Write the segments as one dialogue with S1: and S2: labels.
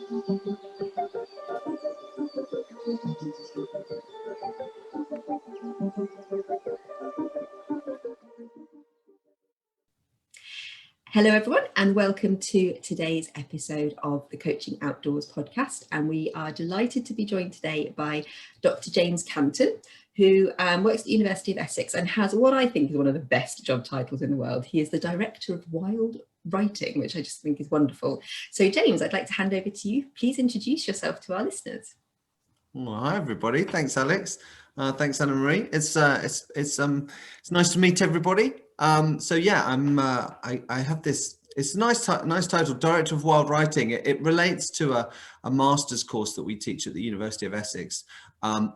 S1: Hello everyone, and welcome to today's episode of the Coaching Outdoors podcast. And we are delighted to be joined today by Dr. James Canton, who works at the University of Essex and has what I think is one of the best job titles in the world. He is the Director of Wild Writing, which I just think is wonderful. So James, I'd like to hand over to you. Please introduce yourself to our listeners.
S2: Well, hi everybody. Thanks, Alex. Thanks, Anna Marie. It's nice to meet everybody. So yeah, I have this. It's a nice title, Director of Wild Writing. It relates to a master's course that we teach at the University of Essex,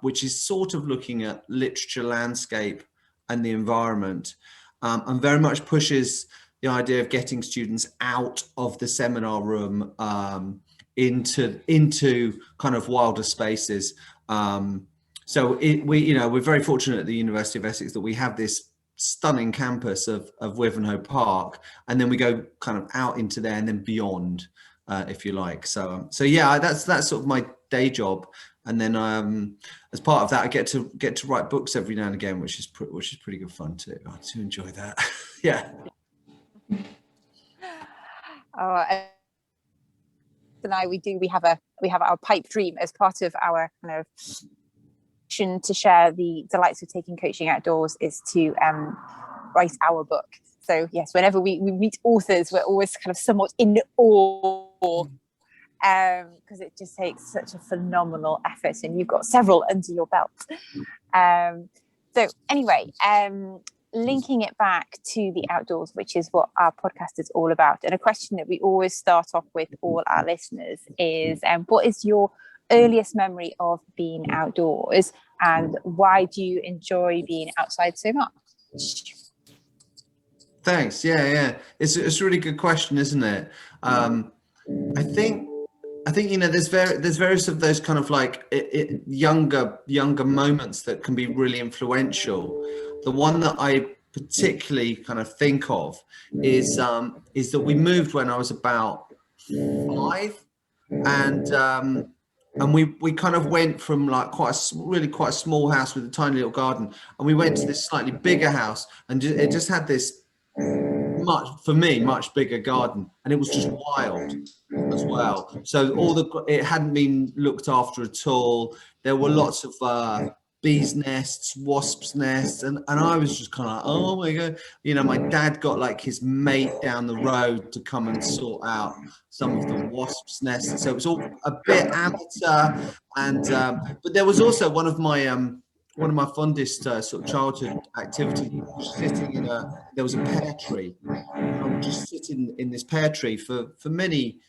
S2: which is sort of looking at literature, landscape, and the environment, and very much pushes the idea of getting students out of the seminar room into kind of wilder spaces. So we're very fortunate at the University of Essex that we have this stunning campus of Wivenhoe Park, and then we go kind of out into there and then beyond, if you like. So yeah, that's sort of my day job, and then as part of that, I get to write books every now and again, which is pretty good fun too. I do enjoy that. Yeah.
S3: We have our pipe dream as part of our kind of mission to share the delights of taking coaching outdoors is to write our book. So yes, whenever we meet authors, we're always kind of somewhat in awe because it just takes such a phenomenal effort, and you've got several under your belt. So anyway, linking it back to the outdoors, which is what our podcast is all about. And a question that we always start off with all our listeners is, what is your earliest memory of being outdoors, and why do you enjoy being outside so much?
S2: Thanks. Yeah. It's a really good question, isn't it? I think there's various of those kind of like younger moments that can be really influential. The one that I particularly kind of think of is that we moved when I was about 5, and we kind of went from like quite a small house with a tiny little garden, and we went to this slightly bigger house, and it just had this much bigger garden, and it was just wild as well. So it hadn't been looked after at all. There were lots of bees nests, wasps nests, and I was just kind of like, oh my god, my dad got like his mate down the road to come and sort out some of the wasps nests, so it was all a bit amateur. And but there was also one of my fondest sort of childhood activities, sitting there was a pear tree, and I would just sit in this pear tree for many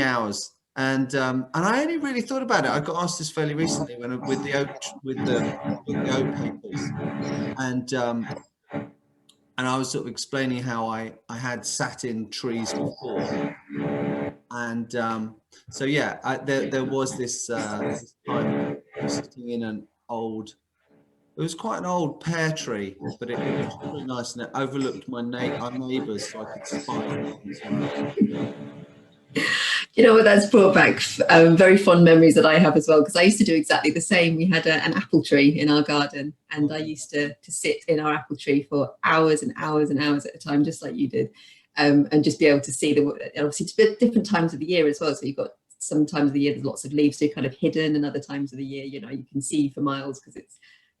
S2: hours. And I only really thought about it. I got asked this fairly recently with the oak papers, and I was sort of explaining how I had sat in trees before, and so yeah, there was this time sitting in an old. It was quite an old pear tree, but it was really nice, and it overlooked our neighbours, so I could spy them.
S1: You know what, that's brought back very fond memories that I have as well, because I used to do exactly the same. We had an apple tree in our garden, and I used to sit in our apple tree for hours and hours and hours at a time, just like you did, and just be able to see obviously it's different times of the year as well. So you've got some times of the year there's lots of leaves, so you're kind of hidden, and other times of the year, you can see for miles because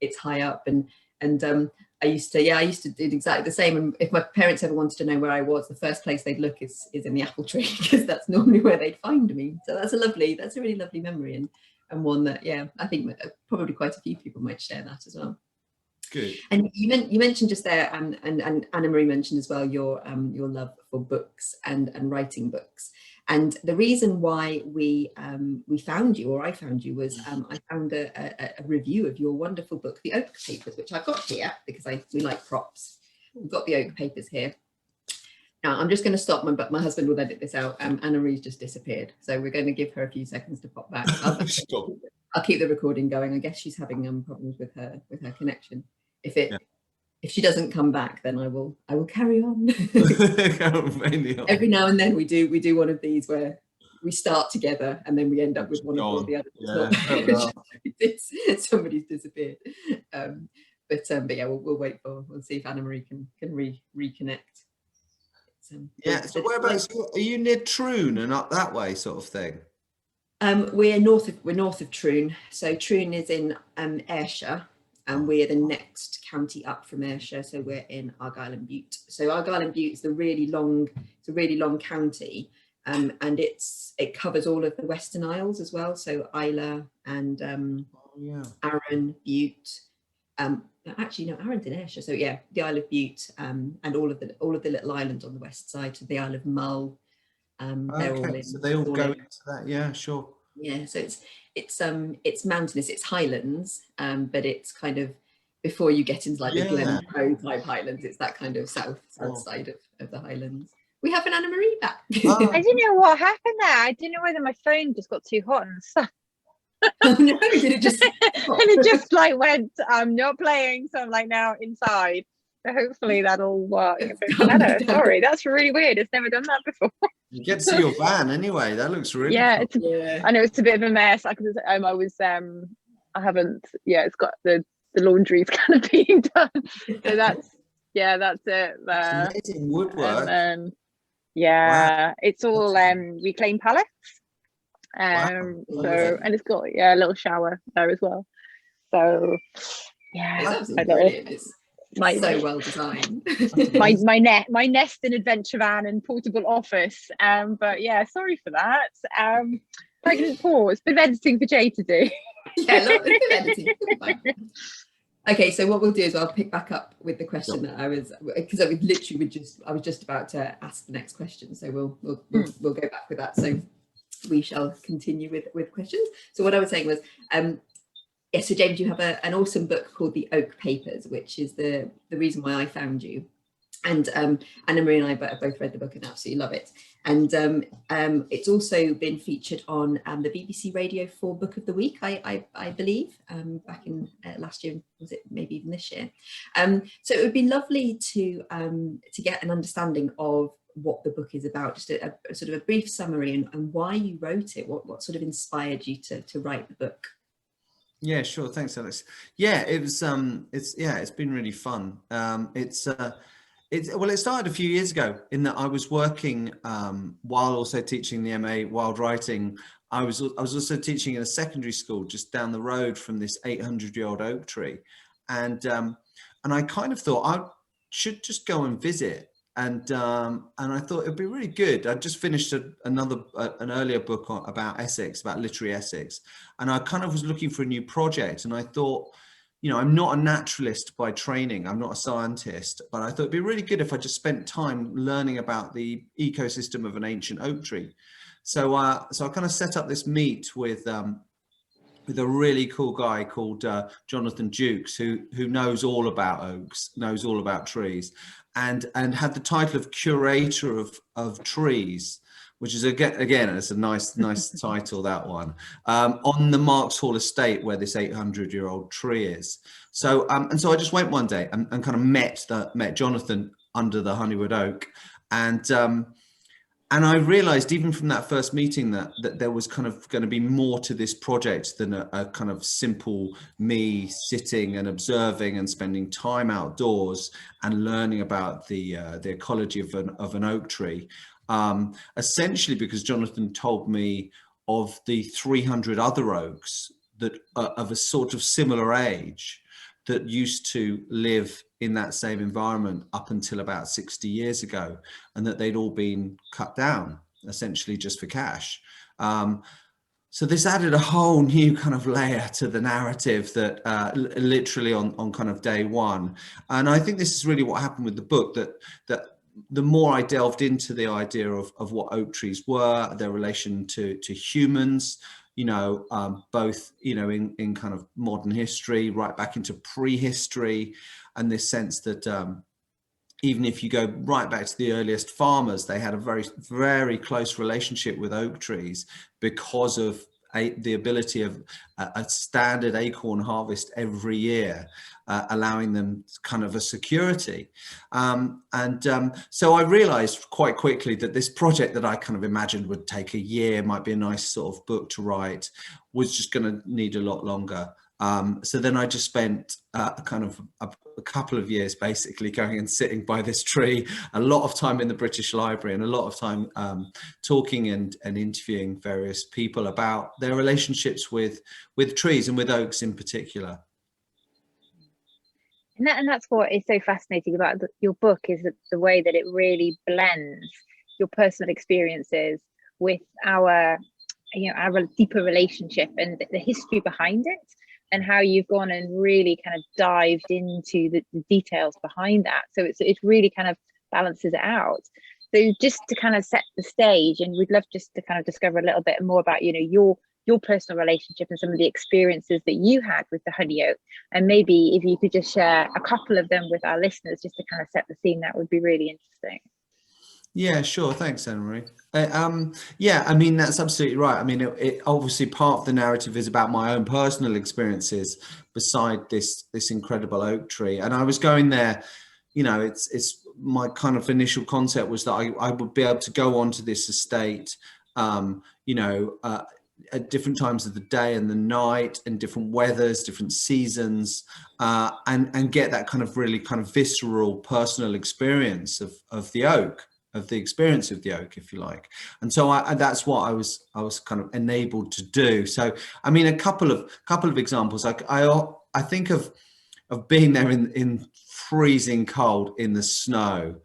S1: it's high up, and I used to do exactly the same. And if my parents ever wanted to know where I was, the first place they'd look is in the apple tree, because that's normally where they'd find me. So that's a really lovely memory, and one that, yeah, I think probably quite a few people might share that as well.
S2: Good.
S1: And you mentioned just there, and Anna Marie mentioned as well, your love for books and writing books. And the reason why we found you, or I found you, was I found a review of your wonderful book, The Oak Papers, which I've got here because we like props. We've got the Oak Papers here. Now I'm just going to stop, but my husband will edit this out. Anna Marie's just disappeared, so we're going to give her a few seconds to pop back. I'll keep the recording going. I guess she's having problems with her connection. If she doesn't come back, then I will carry on. Every now and then we do one of these where we start together and then we end up with one or the other. It's somebody's disappeared. But yeah, we'll wait we'll see if Anna Marie can reconnect.
S2: So whereabouts are you? Near Troon and up that way, sort of thing?
S1: We're north of Troon. So Troon is in Ayrshire, and we're the next county up from Ayrshire. So we're in Argyll and Bute. So Argyll and Bute is a really long county, and it covers all of the Western Isles as well. So Islay and Arran, Bute. Actually, no, Arran's in Ayrshire. So yeah, the Isle of Bute, and all of the little islands on the west side. So the Isle of Mull.
S2: So they all go into that. Yeah, sure.
S1: Yeah, so it's mountainous, it's highlands, but it's kind of before you get into like the Glencoe type highlands. It's that kind of south side of the highlands. We have an Anna Marie back.
S3: I didn't know what happened there. I didn't know whether my phone just got too hot and stuff.
S1: Oh no, did it just?
S3: And it just like went, I'm not playing, so I'm like now inside. So hopefully that'll work a bit better. Sorry, that's really weird. It's never done that before.
S2: You get to see your van anyway. That looks really
S3: cool. I know it's a bit of a mess. I haven't. Yeah, it's got the laundry's kind of being done. So that's it.
S2: Amazing woodwork.
S3: And it's all reclaimed pallets. So and it's got a little shower there as well. So
S1: it's brilliant. It's so well designed.
S3: my nest and adventure van and portable office. But yeah, sorry for that. Pregnant pause. Bit of editing for Jay to do.
S1: Yeah, a bit of editing. Okay, so what we'll do is I'll pick back up with the question that I was just about to ask the next question. So we'll go back with that. So we shall continue with questions. So what I was saying was, so James, you have an awesome book called The Oak Papers, which is the reason why I found you. And Anna Marie and I both read the book and absolutely love it. And it's also been featured on the BBC Radio 4 Book of the Week, I believe, back in last year, was it maybe even this year? So it would be lovely to get an understanding of what the book is about, just a sort of a brief summary and why you wrote it, what sort of inspired you to write the book.
S2: Yeah, sure. Thanks, Alex. Yeah, it was. It's been really fun. It started a few years ago in that I was working while also teaching the MA Wild Writing. I was also teaching in a secondary school just down the road from this 800-year-old oak tree, and I kind of thought I should just go and visit. And I thought it'd be really good. I just finished an earlier book about Essex, about literary Essex, and I kind of was looking for a new project. And I thought, I'm not a naturalist by training. I'm not a scientist, but I thought it'd be really good if I just spent time learning about the ecosystem of an ancient oak tree. So I kind of set up this meet with a really cool guy called Jonathan Jukes, who knows all about oaks, knows all about trees, and had the title of curator of trees, which is again it's a nice title, that one, on the Marks Hall estate where this 800-year-old tree is. So and so I just went one day and kind of met Jonathan under the Honywood Oak, and I realized even from that first meeting that there was kind of going to be more to this project than a kind of simple me sitting and observing and spending time outdoors and learning about the ecology of an oak tree. Essentially because Jonathan told me of the 300 other oaks that are of a sort of similar age that used to live in that same environment up until about 60 years ago, and that they'd all been cut down essentially just for cash. So this added a whole new kind of layer to the narrative that literally on kind of day one. And I think this is really what happened with the book, that the more I delved into the idea of what oak trees were, their relation to humans, both, in kind of modern history, right back into prehistory, and this sense that even if you go right back to the earliest farmers, they had a very, very close relationship with oak trees because of the ability of a standard acorn harvest every year, allowing them kind of a security. So I realized quite quickly that this project that I kind of imagined would take a year, might be a nice sort of book to write, was just going to need a lot longer. So then I just spent kind of a couple of years basically going and sitting by this tree, a lot of time in the British Library, and a lot of time talking and interviewing various people about their relationships with trees and with oaks in particular.
S3: And that's what is so fascinating about your book, is that the way that it really blends your personal experiences with our deeper relationship and the history behind it, and how you've gone and really kind of dived into the details behind that. So it really kind of balances it out. So just to kind of set the stage, and we'd love just to kind of discover a little bit more about, your personal relationship and some of the experiences that you had with the honey oak. And maybe if you could just share a couple of them with our listeners, just to kind of set the scene, that would be really interesting.
S2: Yeah, sure. Thanks, Anne-Marie. Yeah, I mean, that's absolutely right. I mean, it obviously part of the narrative is about my own personal experiences beside this incredible oak tree. And I was going there, it's my kind of initial concept was that I would be able to go onto this estate, at different times of the day and the night, and different weathers, different seasons, and get that kind of really kind of visceral personal experience of the oak. Of the experience of the oak, if you like. And so that's what I was kind of enabled to do. So I mean, a couple of examples. I think of being there in freezing cold in the snow,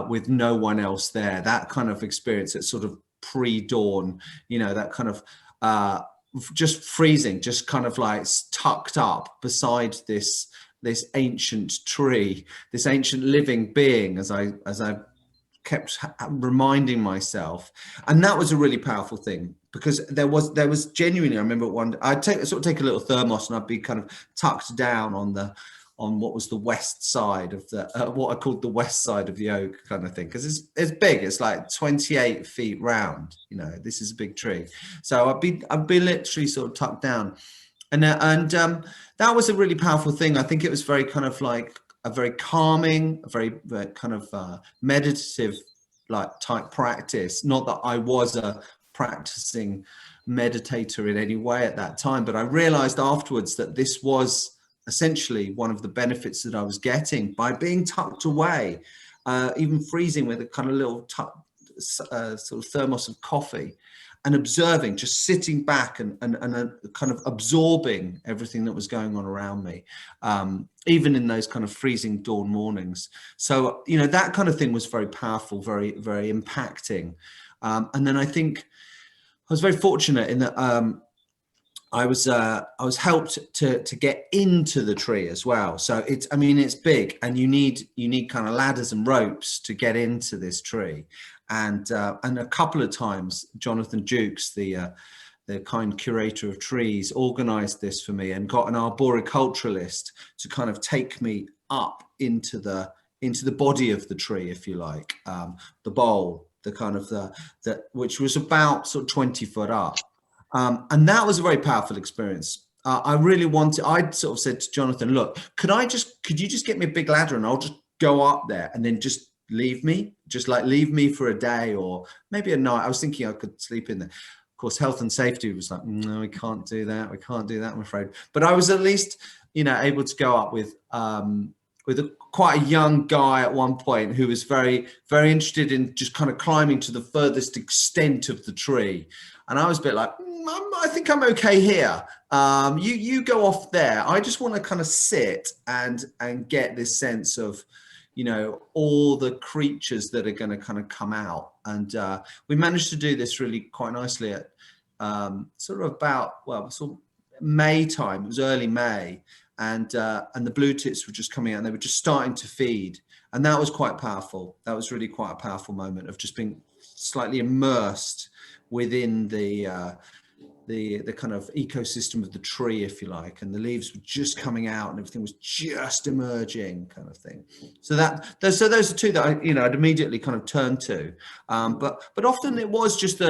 S2: with no one else there. That kind of experience at sort of pre-dawn, that kind of just freezing, just kind of like tucked up beside this ancient tree, this ancient living being, as I kept reminding myself. And that was a really powerful thing, because there was genuinely, I remember I'd take a little thermos, and I'd be kind of tucked down on what was the west side of the what I called the west side of the oak kind of thing, because it's big. It's like 28 feet round. This is a big tree. So I'd be literally sort of tucked down, and that was a really powerful thing. I think it was very kind of like a very calming, a very kind of meditative like type practice. Not that I was a practicing meditator in any way at that time, but I realized afterwards that this was essentially one of the benefits that I was getting by being tucked away, even freezing with a kind of little sort of thermos of coffee, and observing, just sitting back and kind of absorbing everything that was going on around me, even in those kind of freezing dawn mornings. So, that kind of thing was very powerful, very, very impacting. And then I think I was very fortunate in that I was helped to get into the tree as well. So it's big, and you need kind of ladders and ropes to get into this tree. And a couple of times, Jonathan Jukes, the kind curator of trees, organized this for me and got an arboriculturalist to kind of take me up into the body of the tree, if you like, the bole, the kind of which was about sort of 20 foot up. And that was a very powerful experience. I'd sort of said to Jonathan, look, could you just get me a big ladder, and I'll just go up there, and then just leave me for a day or maybe a night. I was thinking I could sleep in there. Of course, health and safety was like, no, we can't do that. I'm afraid. But I was at least, able to go up with quite a young guy at one point who was very, very interested in just kind of climbing to the furthest extent of the tree. And I was a bit like, I think I'm okay here. You go off there. I just want to kind of sit and get this sense of, all the creatures that are going to kind of come out. And we managed to do this really quite nicely at sort of May time. It was early May, and the blue tits were just coming out, and they were just starting to feed. And that was quite powerful. That was really quite a powerful moment of just being slightly immersed within the kind of ecosystem of the tree, if you like, and the leaves were just coming out and everything was just emerging, kind of thing. So those are two that I'd immediately kind of turned to, but often it was just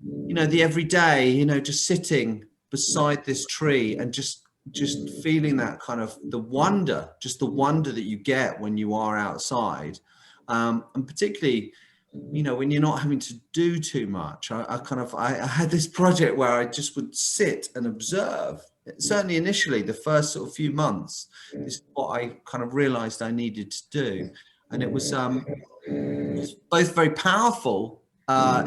S2: you know, the everyday, you know, just sitting beside this tree and just feeling that kind of the wonder that you get when you are outside, and particularly, you know, when you're not having to do too much. I had this project where I just would sit and observe. Certainly initially, the first sort of few months, this is what I kind of realized I needed to do. And it was both very powerful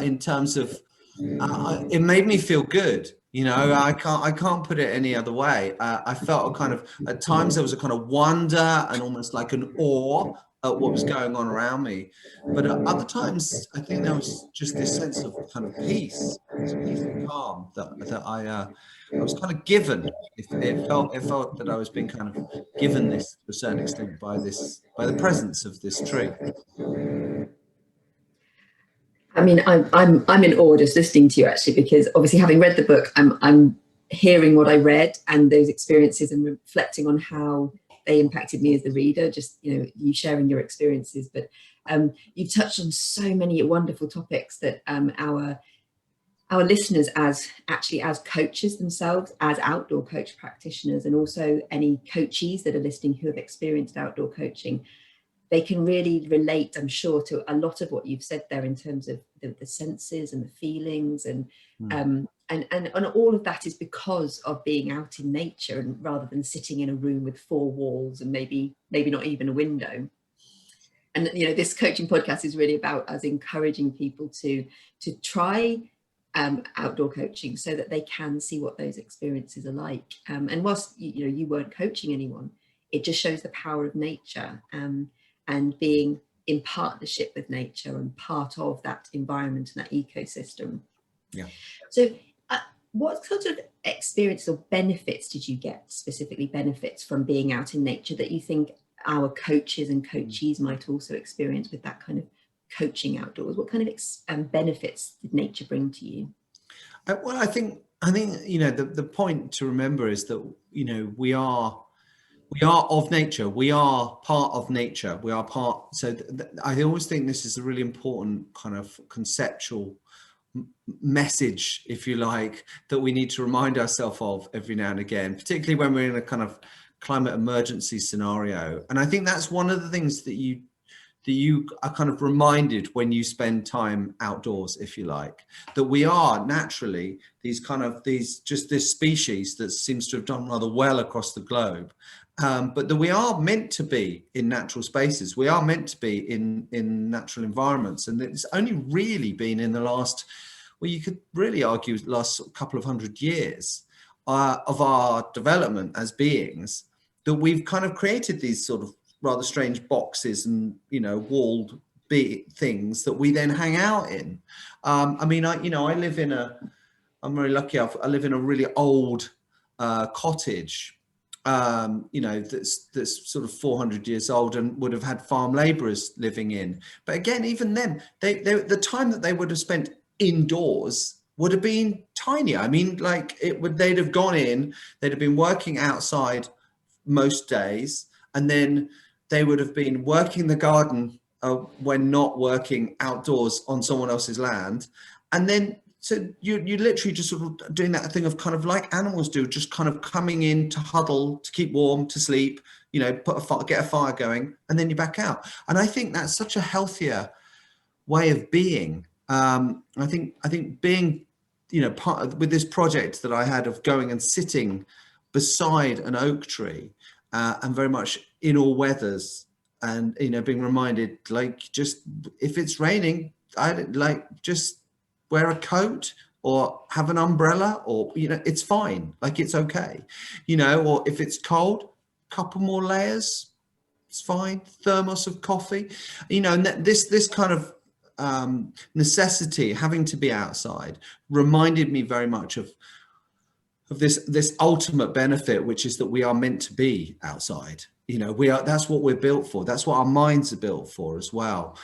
S2: in terms of, it made me feel good. You know, I can't put it any other way. I felt a kind of, at times there was a kind of wonder and almost like an awe at what was going on around me. But at other times, I think there was just this sense of kind of peace and calm that I was kind of given. It felt that I was being kind of given this to a certain extent by the presence of this tree.
S1: I mean, I'm in awe just listening to you, actually, because obviously having read the book, I'm hearing what I read and those experiences and reflecting on how they impacted me as the reader, just, you know, you sharing your experiences. But you touched on so many wonderful topics that our listeners, as coaches themselves, as outdoor coach practitioners, and also any coachees that are listening who have experienced outdoor coaching, they can really relate, I'm sure, to a lot of what you've said there in terms of the senses and the feelings, and all of that is because of being out in nature, and rather than sitting in a room with four walls and maybe not even a window. And, you know, this coaching podcast is really about us encouraging people to try outdoor coaching so that they can see what those experiences are like. And whilst you weren't coaching anyone, it just shows the power of nature. And being in partnership with nature and part of that environment and that ecosystem.
S2: Yeah.
S1: So what sort of experience or benefits did you get, specifically benefits from being out in nature, that you think our coaches and coachees might also experience with that kind of coaching outdoors? What kind of benefits did nature bring to you?
S2: Well, I think, you know, the point to remember is that, you know, we are of nature. We are part of nature. We are part. So I always think this is a really important kind of conceptual message, if you like, that we need to remind ourselves of every now and again, particularly when we're in a kind of climate emergency scenario. And I think that's one of the things that you are kind of reminded when you spend time outdoors, if you like, that we are naturally this species that seems to have done rather well across the globe. But that we are meant to be in natural spaces. We are meant to be in natural environments. And it's only really been in the last, well, you could really argue last couple of 100 years of our development as beings, that we've kind of created these sort of rather strange boxes and, you know, walled things that we then hang out in. I mean, I'm very lucky. I live in a really old cottage, you know, that's sort of 400 years old and would have had farm laborers living in. But again, even then, the time that they would have spent indoors would have been tiny. I mean, like they'd have gone in, they'd have been working outside most days, and then they would have been working the garden when not working outdoors on someone else's land. And then, so you literally just sort of doing that thing of kind of like animals do, just kind of coming in to huddle, to keep warm, to sleep, you know, get a fire going, and then you're back out. And I think that's such a healthier way of being. I think being, you know, with this project that I had of going and sitting beside an oak tree, and very much in all weathers, and, you know, being reminded, like, just if it's raining, just wear a coat or have an umbrella, or, you know, it's fine, like it's okay, you know. Or if it's cold, couple more layers, it's fine, thermos of coffee, you know. And this kind of necessity, having to be outside, reminded me very much of this ultimate benefit, which is that we are meant to be outside. You know, that's what we're built for. That's what our minds are built for as well.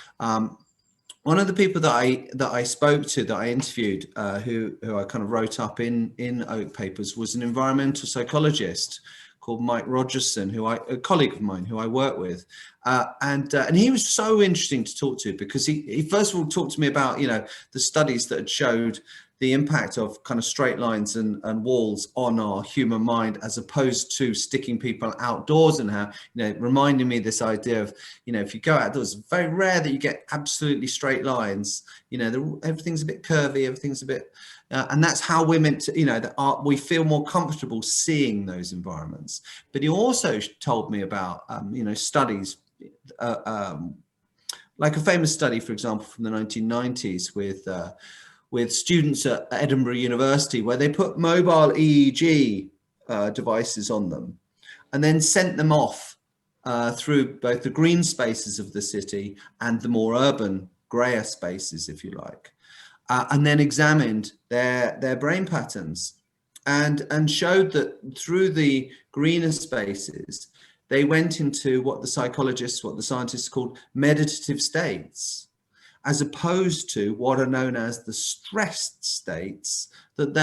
S2: One of the people that I spoke to, that I interviewed, who I kind of wrote up in Oak Papers, was an environmental psychologist called Mike Rogerson, a colleague of mine who I work with, and he was so interesting to talk to, because he first of all talked to me about, you know, the studies that had showed the impact of kind of straight lines and walls on our human mind, as opposed to sticking people outdoors, and how, reminding me this idea of, if you go outdoors, it's very rare that you get absolutely straight lines. Everything's a bit curvy, everything's a bit, and that's how we're meant to, we feel more comfortable seeing those environments. But he also told me about, studies, like a famous study, for example, from the 1990s with students at Edinburgh University, where they put mobile EEG devices on them and then sent them off through both the green spaces of the city and the more urban, grayer spaces, if you like, and then examined their brain patterns and showed that through the greener spaces, they went into what the scientists called meditative states, as opposed to what are known as the stressed states that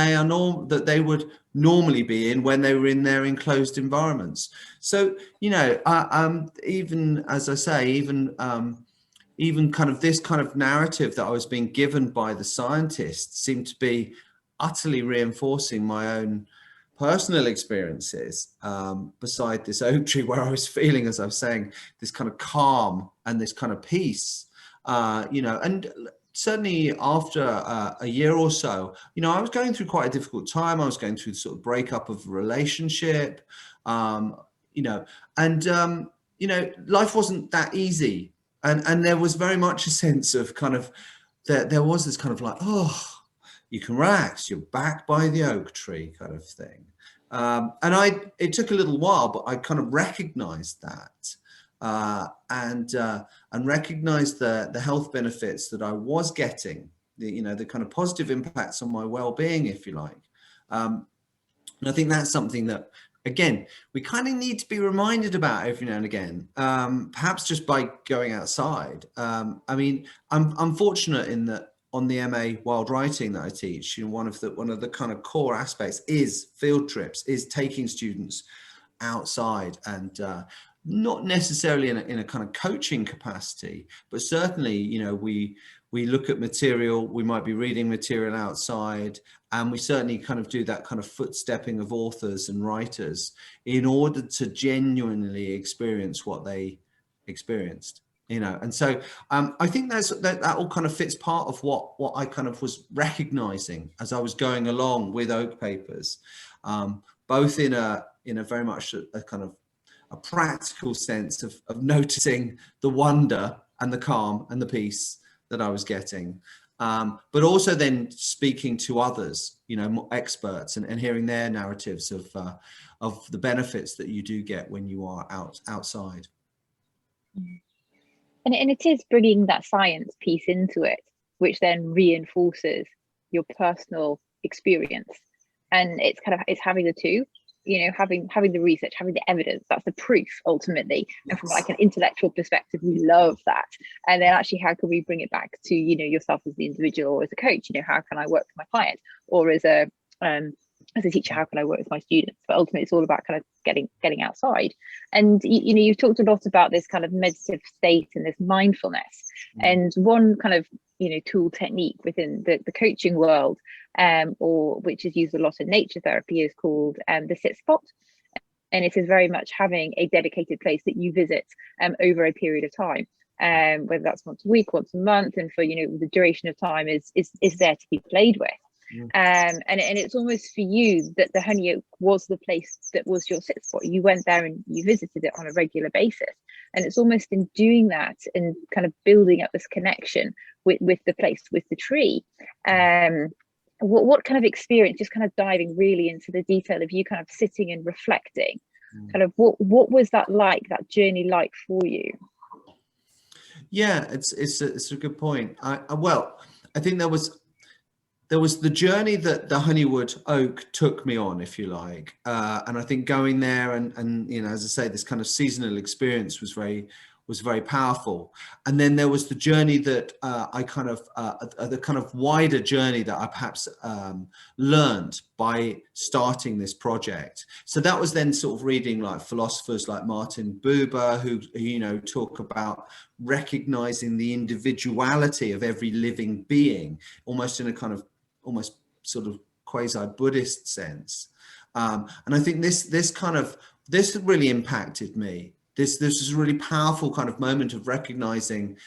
S2: they would normally be in when they were in their enclosed environments. So, even as I say, even kind of this kind of narrative that I was being given by the scientists seemed to be utterly reinforcing my own personal experiences beside this oak tree, where I was feeling, as I was saying, this kind of calm and this kind of peace, and certainly after a year or so, I was going through quite a difficult time. I was going through the sort of breakup of a relationship, life wasn't that easy. And there was very much a sense of kind of, there was this kind of like, oh, you can relax, you're back by the oak tree kind of thing. It took a little while, but I kind of recognized that and recognized the health benefits that I was getting, the kind of positive impacts on my well-being, if you like. And I think that's something that, again, we kind of need to be reminded about every now and again, perhaps just by going outside. I'm fortunate in that on the MA Wild Writing that I teach, one of the kind of core aspects is field trips, is taking students outside, and not necessarily in a kind of coaching capacity, but certainly, we look at material, we might be reading material outside, and we certainly kind of do that kind of footstepping of authors and writers in order to genuinely experience what they experienced. And so I think that all kind of fits part of what I kind of was recognizing as I was going along with Oak Papers, both in a very much a kind of a practical sense of noticing the wonder and the calm and the peace that I was getting, but also then speaking to others, experts, and hearing their narratives of the benefits that you do get when you are outside.
S3: And it is bringing that science piece into it, which then reinforces your personal experience. And it's having the two, having the research, having the evidence, that's the proof ultimately. And from like an intellectual perspective, we love that. And then actually, how can we bring it back to, yourself as the individual or as a coach? How can I work with my client, or as a teacher, how can I work with my students? But ultimately, it's all about kind of getting outside. And you've talked a lot about this kind of meditative state and this mindfulness. And one kind of tool technique within the coaching world, or which is used a lot in nature therapy, is called the sit spot. And it is very much having a dedicated place that you visit over a period of time, whether that's once a week, once a month, and for the duration of time is there to be played with. And it's almost for you that the Honey Oak was the place that was your sit spot. You went there and you visited it on a regular basis, and it's almost in doing that and kind of building up this connection with the place, with the tree. What kind of experience, just kind of diving really into the detail of you kind of sitting and reflecting, kind of what was that like, that journey like for you?
S2: Yeah, it's a good point. I think there was the journey that the Honywood Oak took me on, if you like, and I think going there and as I say, this kind of seasonal experience was very powerful. And then there was the journey that I kind of the kind of wider journey that I perhaps learned by starting this project. So that was then sort of reading like philosophers like Martin Buber, who talk about recognizing the individuality of every living being, almost in a kind of almost sort of quasi-Buddhist sense. And I think this really impacted me. This is a really powerful kind of moment of recognizing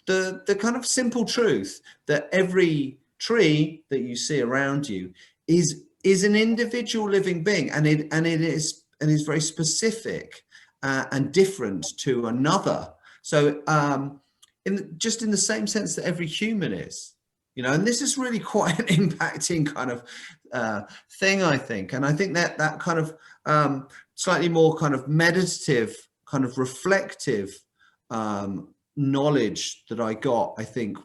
S2: the kind of simple truth that every tree that you see around you is an individual living being, and it is very specific and different to another. So in the same sense that every human is, you know, and this is really quite an impacting kind of thing, I think. And I think that kind of slightly more kind of meditative, kind of reflective knowledge that I got, I think,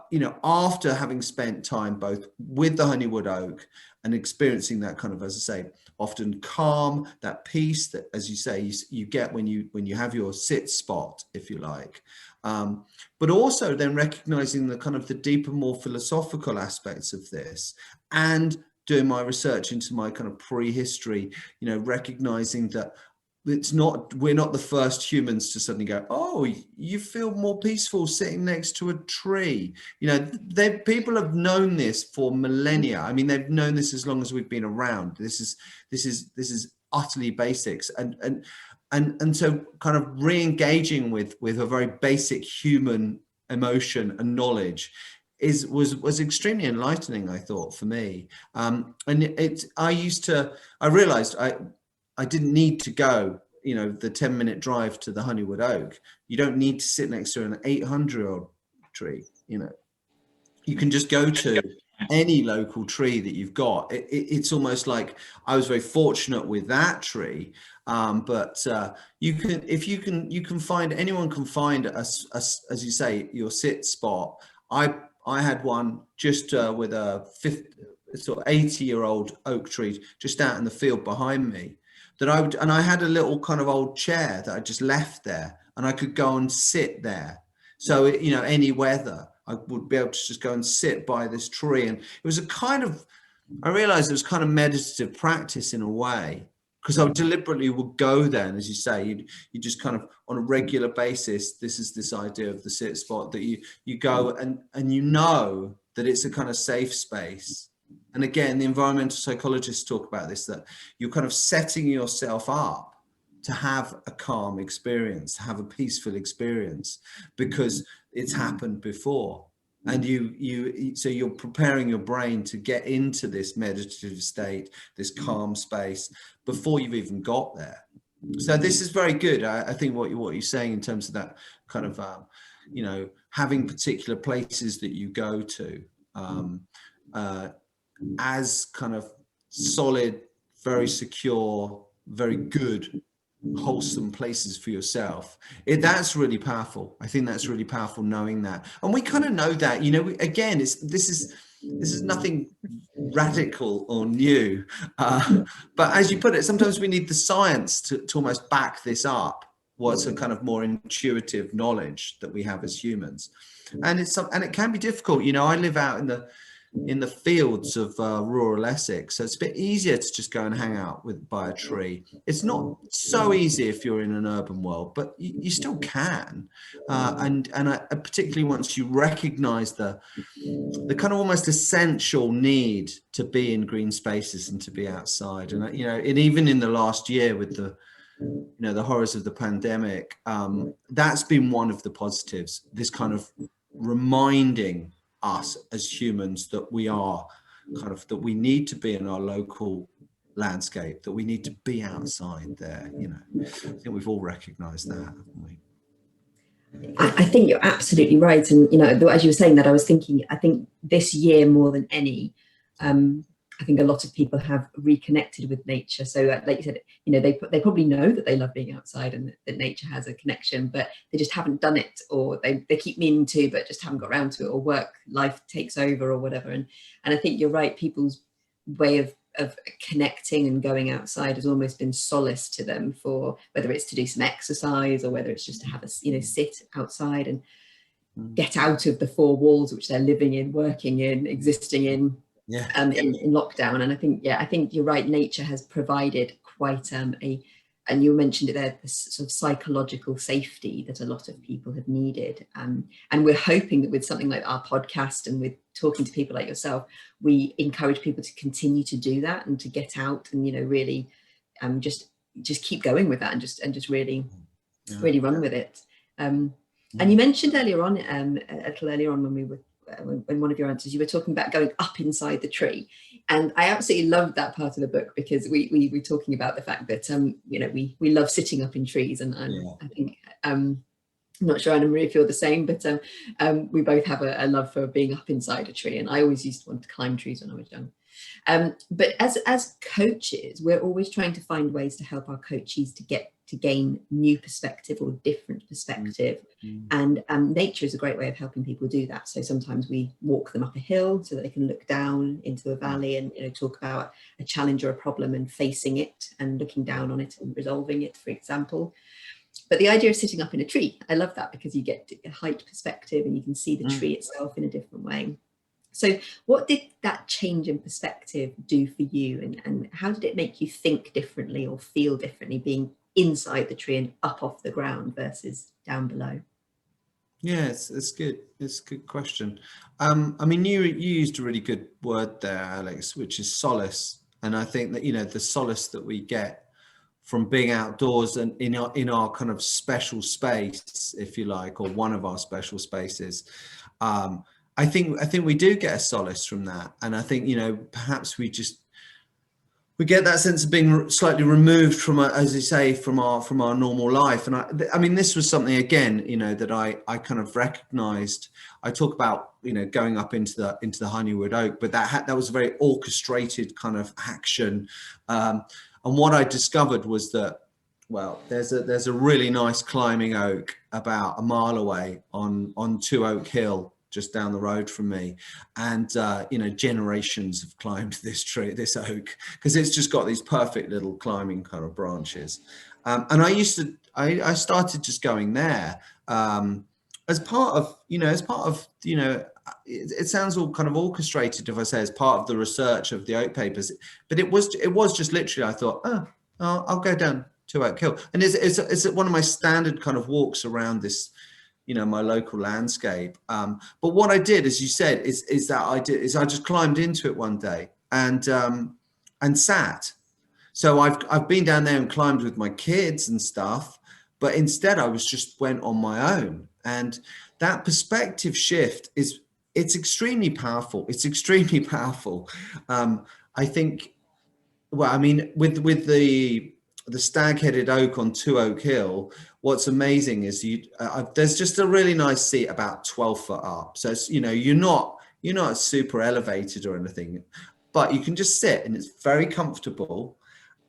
S2: you know, after having spent time both with the Honywood Oak and experiencing that kind of, as I say, often calm, that peace that, as you say, you get when you have your sit spot, if you like, but also then recognizing the kind of the deeper, more philosophical aspects of this, and doing my research into my kind of prehistory, you know, recognizing that we're not the first humans to suddenly go, oh, you feel more peaceful sitting next to a tree. You know, people have known this for millennia. I mean, they've known this as long as we've been around. This is utterly basics, and so kind of re-engaging with a very basic human emotion and knowledge was extremely enlightening, I thought, for me. And I realized I didn't need to go, you know, the 10-minute drive to the Honywood Oak. You don't need to sit next to an 800-year-old tree. You know, you can just go to any local tree that you've got. It's almost like I was very fortunate with that tree, but anyone can find as you say, your sit spot. I had one just with a 80-year-old oak tree just out in the field behind me. And I had a little kind of old chair that I just left there, and I could go and sit there. So, you know, any weather, I would be able to just go and sit by this tree. And it was I realized it was kind of meditative practice in a way, because I deliberately would go there. And as you say, you just kind of on a regular basis, this idea of the sit spot that you go and you know that it's a kind of safe space. And again, the environmental psychologists talk about this, that you're kind of setting yourself up to have a calm experience, to have a peaceful experience, because it's happened before. And so you're preparing your brain to get into this meditative state, this calm space, before you've even got there. So this is very good. I think what you're saying in terms of that kind of, you know, having particular places that you go to, as kind of solid, very secure, very good, wholesome places for yourself. That's really powerful. I think that's really powerful, knowing that. And we kind of know that, you know, again, this is nothing radical or new, but as you put it, sometimes we need the science to almost back this up, what's a kind of more intuitive knowledge that we have as humans. And it can be difficult. You know, I live out in the fields of rural Essex, so it's a bit easier to just go and hang out by a tree. It's not so easy if you're in an urban world, but you still can. And particularly once you recognize the kind of almost essential need to be in green spaces and to be outside. And you know, and even in the last year with the horrors of the pandemic, that's been one of the positives, this kind of reminding us as humans that that we need to be in our local landscape, that we need to be outside there. You know, I think we've all recognized that, haven't we?
S1: I think you're absolutely right. And, you know, as you were saying that, I was thinking, I think this year more than any, I think a lot of people have reconnected with nature. So like you said, you know, they probably know that they love being outside and that nature has a connection, but they just haven't done it, or they keep meaning to, but just haven't got around to it, or life takes over or whatever. And I think you're right. People's way of connecting and going outside has almost been solace to them, for whether it's to do some exercise or whether it's just to have sit outside and get out of the four walls which they're living in, working in, existing in. In lockdown. And I think you're right, nature has provided quite and you mentioned it there, this sort of psychological safety that a lot of people have needed, and we're hoping that with something like our podcast and with talking to people like yourself, we encourage people to continue to do that and to get out and, really just keep going with that and just really run with it. And you mentioned earlier on, a little earlier on when we were in one of your answers, you were talking about going up inside the tree, and I absolutely loved that part of the book, because we were talking about the fact that we love sitting up in trees, and I think I'm not sure Anna Maria feel the same, but we both have a love for being up inside a tree, and I always used to want to climb trees when I was young. But as coaches, we're always trying to find ways to help our coachees to gain new perspective or different perspective. And nature is a great way of helping people do that. So sometimes we walk them up a hill so that they can look down into a valley and talk about a challenge or a problem and facing it and looking down on it and resolving it, for example. But the idea of sitting up in a tree, I love that, because you get a height perspective and you can see the tree itself in a different way. So what did that change in perspective do for you, and how did it make you think differently or feel differently being inside the tree and up off the ground versus down below?
S2: Yeah, it's good. It's a good question. I mean, you used a really good word there, Alex, which is solace. And I think that, the solace that we get from being outdoors and in our kind of special space, if you like, or one of our special spaces, I think we do get a solace from that. And I think, perhaps we get that sense of being slightly removed from, as you say, from our normal life. And I mean, this was something, again, that I kind of recognized. I talk about, going up into the Honywood Oak, but that was a very orchestrated kind of action. And what I discovered was that, well, there's a really nice climbing oak about a mile away on Two Oak Hill, just down the road from me, and generations have climbed this oak, because it's just got these perfect little climbing kind of branches. And I started just going there as part of it sounds all kind of orchestrated if I say as part of the research of the oak papers, but it was just literally, I thought, I'll go down to Oak Hill, and it's one of my standard kind of walks around this, my local landscape. But what I did, as you said, is I just climbed into it one day and sat. So I've been down there and climbed with my kids and stuff, but instead I went on my own. And that perspective shift it's extremely powerful. It's extremely powerful. I think, well, I mean, with the stag-headed oak on Two Oak Hill, what's amazing is there's just a really nice seat about 12 foot up. So it's, you're not super elevated or anything, but you can just sit and it's very comfortable,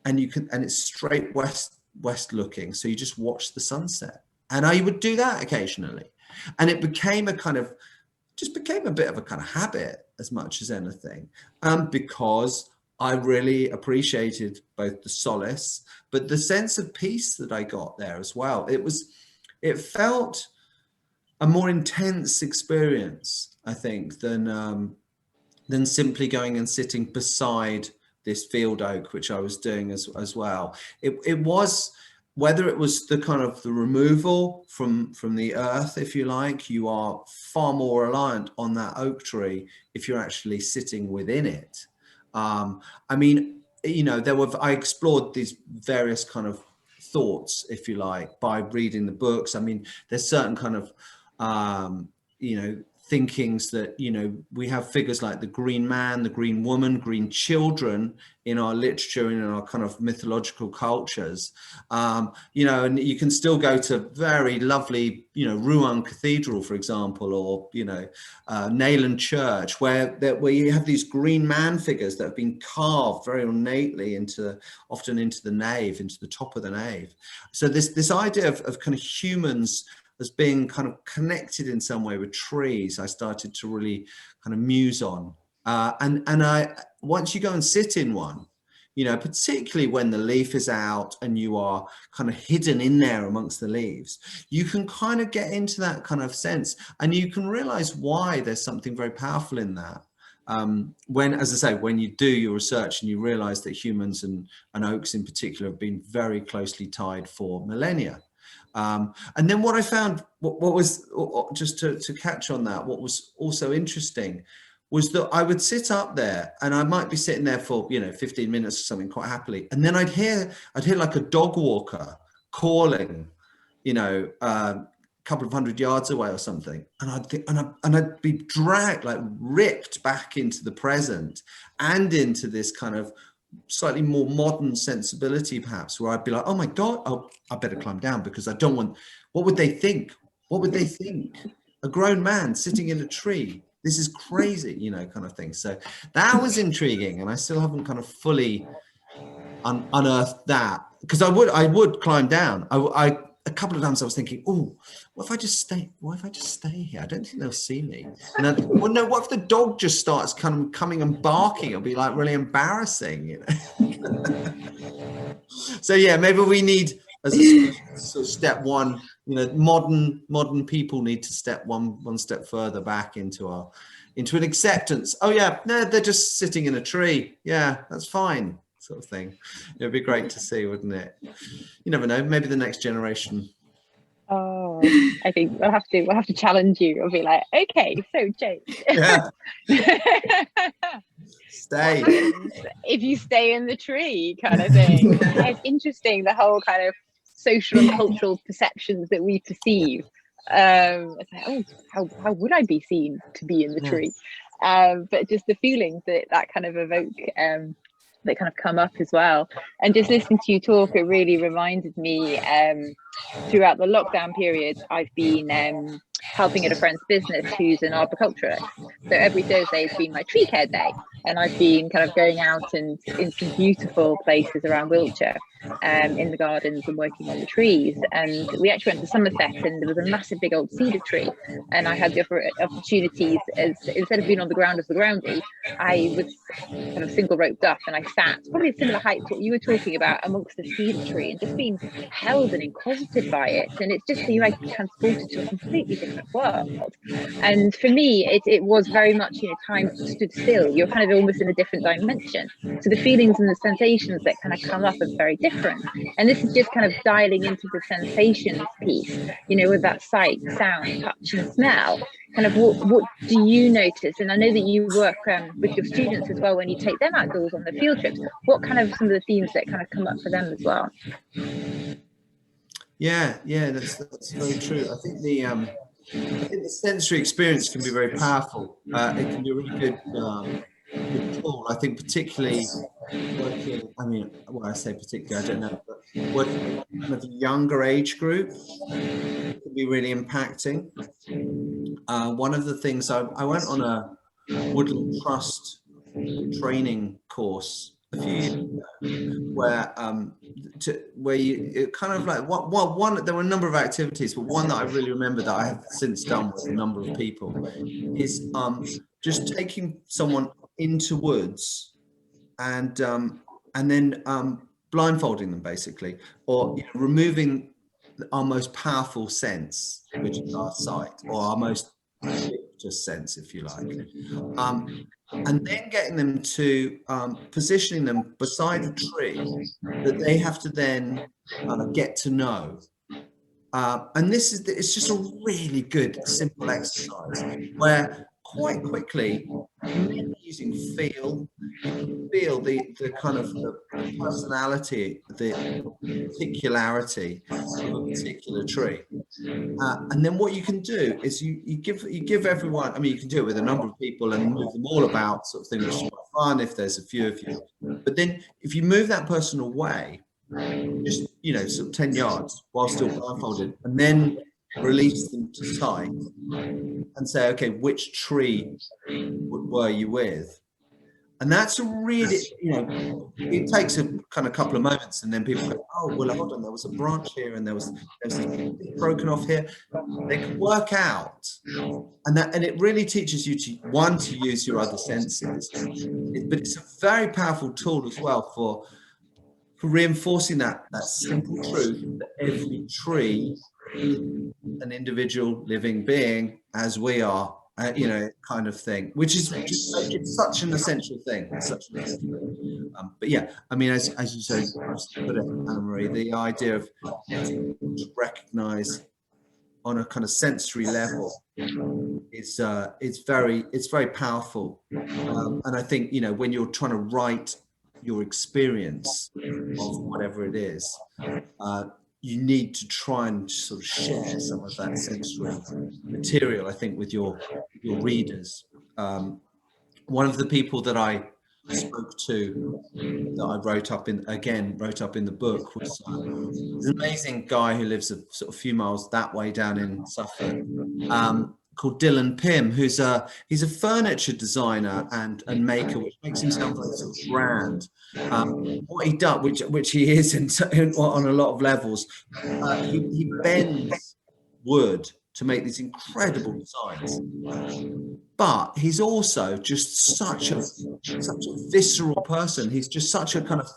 S2: and it's straight west looking. So you just watch the sunset, and I would do that occasionally, and it became a bit of a kind of habit as much as anything, because I really appreciated both the solace, but the sense of peace that I got there as well. It felt a more intense experience, I think, than simply going and sitting beside this field oak, which I was doing as well. It was, whether it was the kind of the removal from the earth, if you like, you are far more reliant on that oak tree if you're actually sitting within it. I mean, I explored these various kind of thoughts, if you like, by reading the books. I mean, there's certain kind of, thinkings that, we have figures like the green man, the green woman, green children in our literature and in our kind of mythological cultures, and you can still go to very lovely, Rouen Cathedral, for example, or, Nayland Church, where you have these green man figures that have been carved very ornately often into the nave, into the top of the nave. So this idea of kind of humans as being kind of connected in some way with trees, I started to really kind of muse on. And once you go and sit in one, particularly when the leaf is out and you are kind of hidden in there amongst the leaves, you can kind of get into that kind of sense, and you can realize why there's something very powerful in that. When, as I say, when you do your research and you realize that humans and oaks in particular have been very closely tied for millennia. And then what I found, what was, just to catch on that, what was also interesting was that I would sit up there and I might be sitting there for, 15 minutes or something quite happily. And then I'd hear like a dog walker calling, a couple of 100 yards away or something. And I'd think, and I'd be dragged, like ripped back into the present and into this kind of slightly more modern sensibility, perhaps, where I'd be like, oh my God, I better climb down because I don't want, what would they think? What would they think? A grown man sitting in a tree. This is crazy, kind of thing. So that was intriguing. And I still haven't kind of fully unearthed that, because I would climb down. I a couple of times I was thinking, oh, what if I just stay? What if I just stay here? I don't think they'll see me. And well, no, what if the dog just starts kind of coming and barking? It'll be like really embarrassing, So yeah, maybe we need, as a sort of step one, modern people need to step one step further back into an acceptance. Oh yeah, no, they're just sitting in a tree. Yeah, that's fine, sort of thing. It'd be great to see, wouldn't it? You never know. Maybe the next generation.
S3: Oh, I think we'll have to challenge you. I'll be like, okay, so James,
S2: Yeah. Stay.
S3: what happens if you stay in the tree, kind of thing. Yeah, it's interesting, the whole kind of social and cultural perceptions that we perceive. It's like, oh, how would I be seen to be in the tree? But just the feelings that kind of evoke, that kind of come up as well. And just listening to you talk, it really reminded me, throughout the lockdown period, I've been helping at a friend's business who's an arboriculturist. So every Thursday has been my tree care day, and I've been kind of going out and in some beautiful places around Wiltshire, in the gardens and working on the trees. And we actually went to Somerset, and there was a massive big old cedar tree, and I had the opportunities, as instead of being on the ground as the groundy, I was kind of single roped up, and I sat probably a similar height to what you were talking about, amongst the cedar tree, and just being held and inquisited by it. And it's just like transported to a completely different world. And for me, it was very much, time stood still. You're kind of almost in a different dimension, so the feelings and the sensations that kind of come up are very different. And this is just kind of dialing into the sensations piece, with that sight, sound, touch and smell. Kind of what do you notice? And I know that you work with your students as well when you take them outdoors on the field trips. What kind of some of the themes that kind of come up for them as well?
S2: Yeah, that's very true. I think the sensory experience can be very powerful. It can be a really good tool. I think particularly working, I say particularly, I don't know, but working with kind of a younger age group can be really impacting. One of the things, I went on a Woodland Trust training course a few years ago, where you kind of like one, there were a number of activities, but one that I really remember that I have since done with a number of people is just taking someone into woods and then blindfolding them, basically, or removing our most powerful sense, which is our sight, or our most just sense, if you like, and then getting them to positioning them beside a tree that they have to then get to know. And it's just a really good, simple exercise where quite quickly, using feel the kind of the personality, the particularity of a particular tree. And then what you can do is you give everyone, you can do it with a number of people and move them all about, sort of thing, which is quite fun if there's a few of you. But then if you move that person away, just sort of 10 yards while still blindfolded, and then release them to sight and say, okay, which tree were you with? And that's a really, it takes a kind of couple of moments, and then people go, oh, well, hold on, there was a branch here, and there was broken off here. They can work out, and it really teaches you to use your other senses, but it's a very powerful tool as well for reinforcing that simple truth that every tree is an individual living being, as we are, kind of thing, which is just it's such an essential thing. But yeah, as you say, put it, Anna Marie, the idea of to recognize on a kind of sensory level is it's very powerful. And I think, you know, when you're trying to write your experience of whatever it is, you need to try and sort of share some of that sensory material, I think, with your readers. One of the people that I spoke to, that I wrote up in the book, was an amazing guy who lives a sort of few miles that way down in Suffolk, called Dylan Pym, he's a furniture designer and maker, which makes him sound very sort of grand. What he does, which he is on a lot of levels, he bends wood to make these incredible designs. But he's also just such a visceral person. He's just such a kind of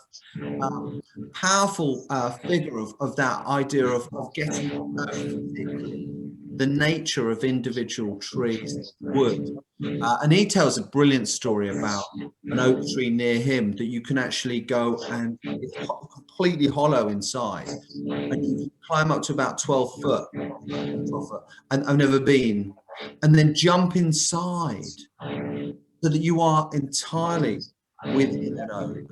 S2: powerful figure of that idea of getting to know physically the nature of individual trees, wood. And he tells a brilliant story about an oak tree near him that you can actually go, and it's completely hollow inside, and you can climb up to about 12 foot, and I've never been, and then jump inside so that you are entirely within an oak.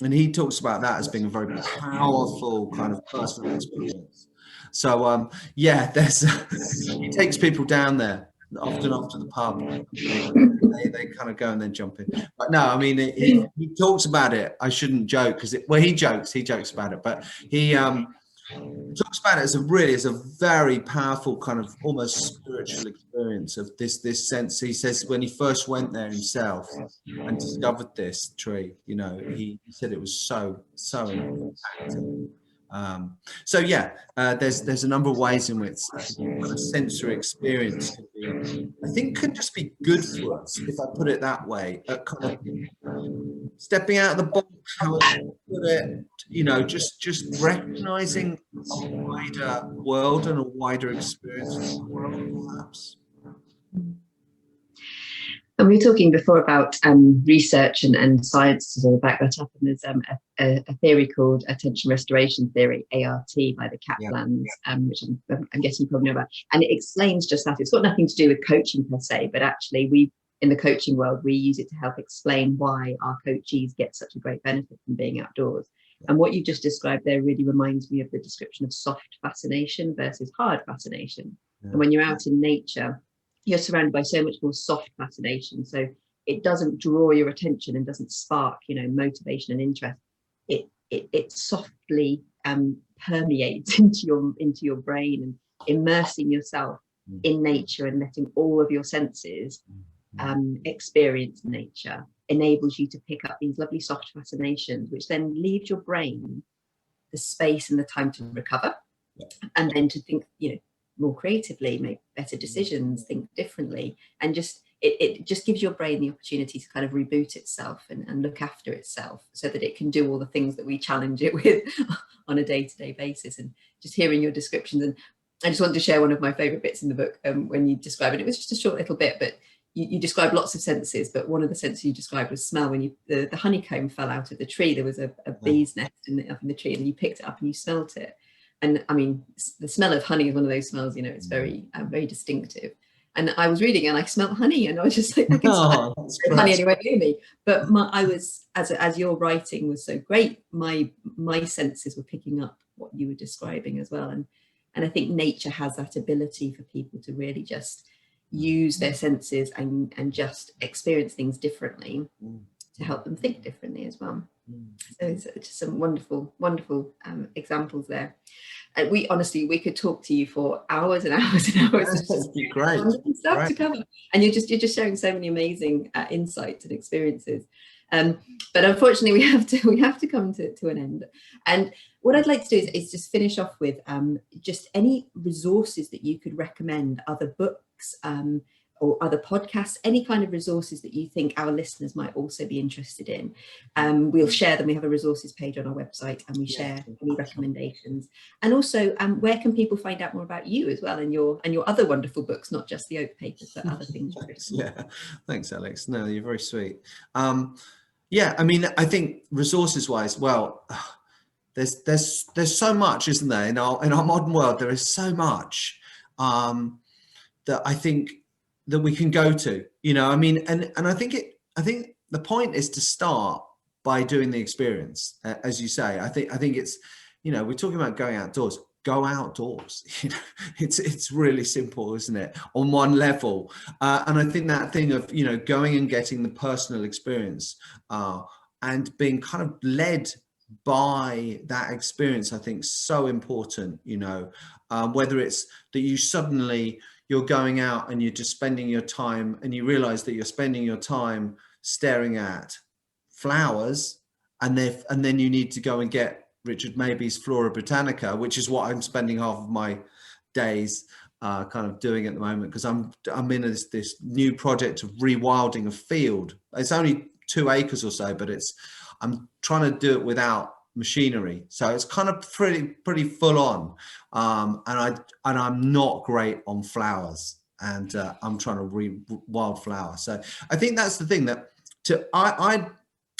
S2: And he talks about that as being a very powerful kind of personal experience. So yeah, he takes people down there often after the pub. They kind of go and then jump in. But no, I mean, he talks about it. I shouldn't joke, because he jokes about it, but he talks about it as a very powerful kind of almost spiritual experience of this sense. He says when he first went there himself and discovered this tree, you know, he said it was so impacting. So yeah, there's a number of ways in which a sensory experience can be, I think, can just be good for us, if I put it that way, at kind of stepping out of the box, how I put it, you know, just recognizing a wider world and a wider experience of the world, perhaps.
S1: And we were talking before about research and science to sort of back that up. And there's a theory called attention restoration theory, ART, by the Kaplans, which I'm guessing you probably know about. And it explains just that. It's got nothing to do with coaching per se, but actually in the coaching world, we use it to help explain why our coachees get such a great benefit from being outdoors. And what you just described there really reminds me of the description of soft fascination versus hard fascination. And when you're out in nature, you're surrounded by so much more soft fascination. So it doesn't draw your attention and doesn't spark, you know, motivation and interest. It softly permeates into your brain, and immersing yourself in nature and letting all of your senses experience nature enables you to pick up these lovely soft fascinations, which then leaves your brain the space and the time to recover, and then to think, you know, more creatively, make better decisions, think differently, and just it just gives your brain the opportunity to kind of reboot itself and look after itself, so that it can do all the things that we challenge it with on a day-to-day basis. And just hearing your descriptions, and I just wanted to share one of my favorite bits in the book when you describe it. It was just a short little bit, but you described lots of senses, but one of the senses you described was smell. When the honeycomb fell out of the tree, there was a bee's nest up in the tree, and you picked it up and you smelt it. And I mean, the smell of honey is one of those smells, you know, it's very distinctive. And I was reading and I smelled honey, and I was just like, I can smell honey anywhere near me. But I was, as your writing was so great, my senses were picking up what you were describing as well. And I think nature has that ability for people to really just use their senses and just experience things differently to help them think differently as well. So it's just some wonderful examples there. And we could talk to you for hours and hours and hours.
S2: That's just great
S1: Stuff to cover, and you're just sharing so many amazing insights and experiences. But unfortunately, we have to come to an end. And what I'd like to do is just finish off with just any resources that you could recommend, other books or other podcasts, any kind of resources that you think our listeners might also be interested in. We'll share them. We have a resources page on our website, and we share any recommendations. And also, where can people find out more about you as well, and your other wonderful books, not just the Oak Papers, but other things.
S2: Thanks, Alex. No, you're very sweet. I mean, I think resources wise, well, there's so much, isn't there, in our modern world. There is so much that I think that we can go to, I mean, and I think the point is to start by doing the experience, as you say. I think it's, we're talking about going outdoors. Go outdoors. It's really simple, isn't it, on one level? And I think that thing of going and getting the personal experience and being kind of led by that experience, I think, so important. Whether it's that you're going out and you're just spending your time, and you realize that you're spending your time staring at flowers, and then you need to go and get Richard Maybe's Flora Britannica, which is what I'm spending half of my days kind of doing at the moment, because I'm in this new project of rewilding a field. It's only 2 acres or so, but I'm trying to do it without machinery, so it's kind of pretty full on, and I'm not great on flowers, and I'm trying to rewild flowers. So I think that's the thing, that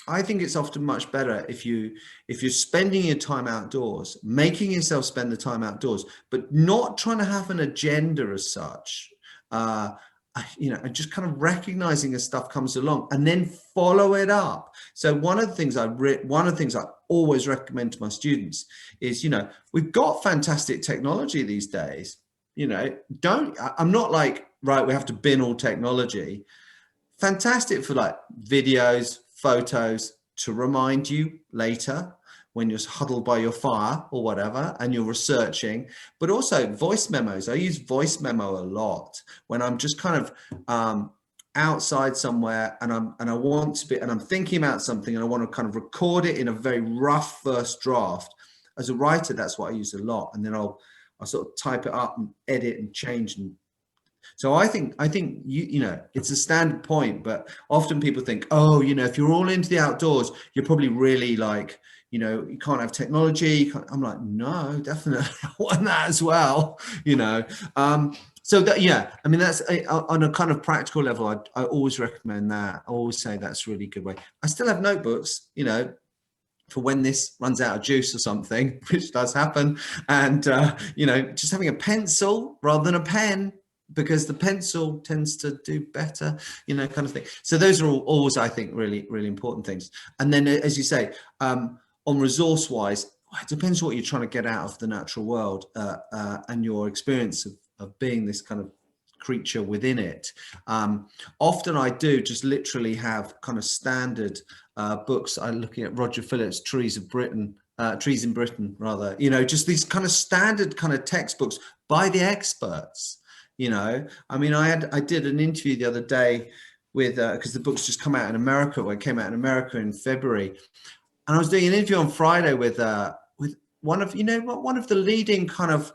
S2: I think it's often much better if you're spending your time outdoors, making yourself spend the time outdoors, but not trying to have an agenda as such, and just kind of recognizing as stuff comes along, and then follow it up. So one of the things I always recommend to my students is, we've got fantastic technology these days. I'm not like, right, we have to bin all technology. Fantastic for like videos, photos, to remind you later when you're huddled by your fire or whatever and you're researching, but also voice memos. I use voice memo a lot when I'm just kind of outside somewhere and I'm thinking about something and I want to kind of record it in a very rough first draft. As a writer, that's what I use a lot, and then I'll sort of type it up and edit and change. And so I think it's a standard point, but often people think, oh, if you're all into the outdoors, you're probably really like, you can't have technology. I'm like, no, definitely I want that as well, So that, yeah, I mean, that's on a kind of practical level. I always recommend that. I always say that's a really good way. I still have notebooks, for when this runs out of juice or something, which does happen. And, just having a pencil rather than a pen, because the pencil tends to do better, kind of thing. So those are always, I think, really, really important things. And then, as you say, on resource wise, it depends what you're trying to get out of the natural world and your experience of being this kind of creature within it. Often I do just literally have kind of standard books. I'm looking at Roger Phillips' Trees in Britain, just these kind of standard kind of textbooks by the experts. I mean, I did an interview the other day with, because the book's just come out in America. Well, it came out in America in February, and I was doing an interview on Friday with one of the leading kind of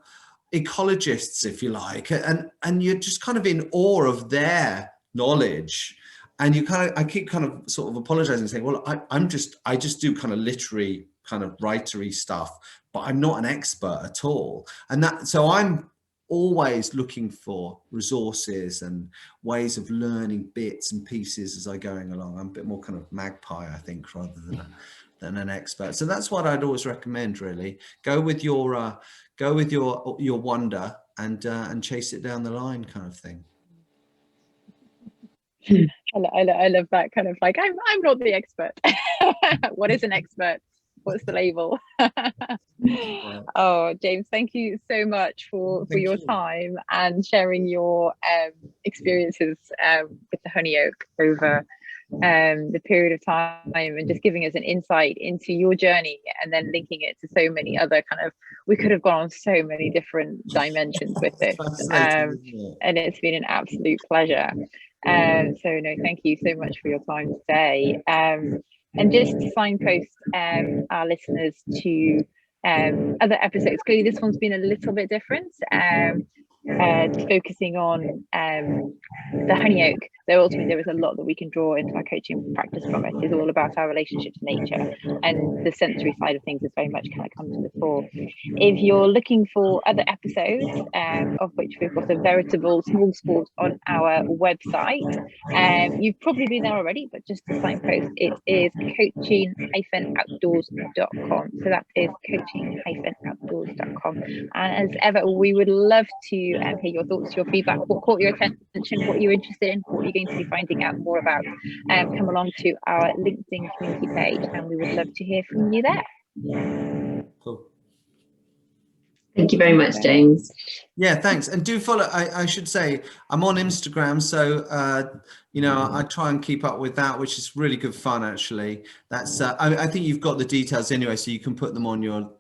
S2: ecologists, if you like, and you're just kind of in awe of their knowledge, and I keep kind of sort of apologizing, saying, well, I just do kind of literary kind of writery stuff, but I'm not an expert at all, so I'm always looking for resources and ways of learning bits and pieces as I'm going along. I'm a bit more kind of magpie, I think, rather than an expert. So that's what I'd always recommend, really. Go with your wonder and chase it down the line, kind of thing.
S3: I love that kind of like, I'm not the expert. What is an expert? What's the label? Oh, James, thank you so much for your time and sharing your experiences with the Honywood Oak over the period of time, and just giving us an insight into your journey, and then linking it to so many other kind of, we could have gone on so many different dimensions with it, and it's been an absolute pleasure. So no, thank you so much for your time today. And just to signpost our listeners to other episodes. Clearly this one's been a little bit different. focusing on the honey oak, though ultimately there is a lot that we can draw into our coaching practice from it. It's all about our relationship to nature, and the sensory side of things is very much kind of come to the fore. If you're looking for other episodes, of which we've got a veritable small sport on our website, you've probably been there already, but just to signpost, it is coaching-outdoors.com. So that is coaching-outdoors.com. And as ever, we would love to hear your thoughts, your feedback, what caught your attention, what you're interested in, what you're going to be finding out more about. Come along to our LinkedIn community page, and we would love to hear from you there.
S2: Cool.
S1: Thank you very much, James.
S2: Yeah, thanks. And do follow, I should say, I'm on Instagram. So, I try and keep up with that, which is really good fun, actually. That's, I think you've got the details anyway, so you can put them on your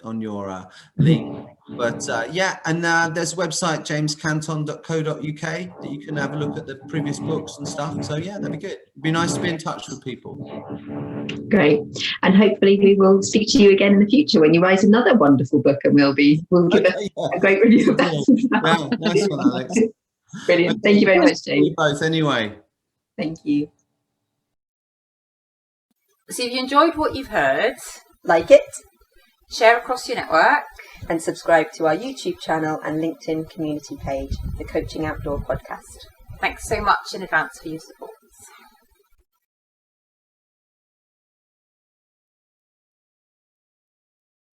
S2: link. But and there's a website, jamescanton.co.uk, that you can have a look at the previous books and stuff. So yeah, that'd be good. It'd be nice to be in touch with people.
S1: Great. And hopefully we will speak to you again in the future when you write another wonderful book, and we'll give a great review of that.
S2: Yeah, nice one, Alex.
S1: Brilliant. Thank you very much, James.
S2: You both anyway.
S1: Thank you.
S4: So if you enjoyed what you've heard, like it, share across your network, and subscribe to our YouTube channel and LinkedIn community page, the Coaching Outdoor Podcast. Thanks so much in advance for your support.